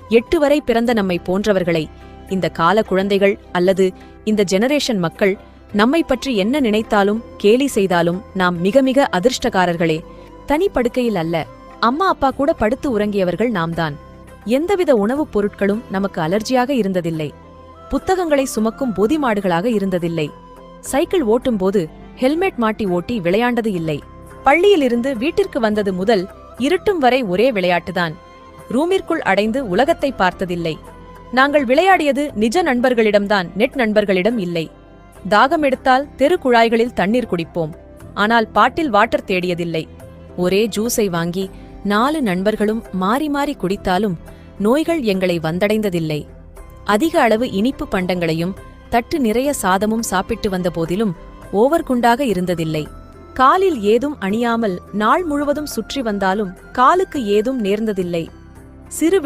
8 வரை பிறந்த நம்மை போன்றவர்களை இந்த கால குழந்தைகள் அல்லது இந்த ஜெனரேஷன் மக்கள் நம்மை பற்றி என்ன நினைத்தாலும் கேலி செய்தாலும் நாம் மிக மிக அதிர்ஷ்டக்காரர்களே. தனி படுக்கையில் அல்ல, அம்மா அப்பா கூட படுத்து உறங்கியவர்கள் நாம்தான். எந்தவித உணவுப் பொருட்களும் நமக்கு அலர்ஜியாக இருந்ததில்லை. புத்தகங்களை சுமக்கும் பொதி மாடுகளாக இருந்ததில்லை. சைக்கிள் ஓட்டும்போது ஹெல்மெட் மாட்டி ஓட்டி விளையாண்டது இல்லை. பள்ளியிலிருந்து வீட்டிற்கு வந்தது முதல் இருட்டும் வரை ஒரே விளையாட்டுதான். ரூமிற்குள் அடைந்து உலகத்தை பார்த்ததில்லை. நாங்கள் விளையாடியது நிஜ நண்பர்களிடம்தான், நெட் நண்பர்களிடம் இல்லை. தாகம் எடுத்தால் தெரு குழாய்களில் தண்ணீர் குடிப்போம். ஆனால் பாட்டில் வாட்டர் தேடியதில்லை. ஒரே ஜூஸை வாங்கி 4 நண்பர்களும் மாறி மாறி குடித்தாலும் நோய்கள் எங்களை வந்தடைந்ததில்லை. அதிக அளவு இனிப்பு பண்டங்களையும் தட்டு நிறைய சாதமும் சாப்பிட்டு வந்த போதிலும் ஓவர் குண்டாக இருந்ததில்லை. காலில் ஏதும் அணியாமல் நாள் முழுவதும் சுற்றி வந்தாலும் காலுக்கு ஏதும் நேர்ந்ததில்லை. சிறு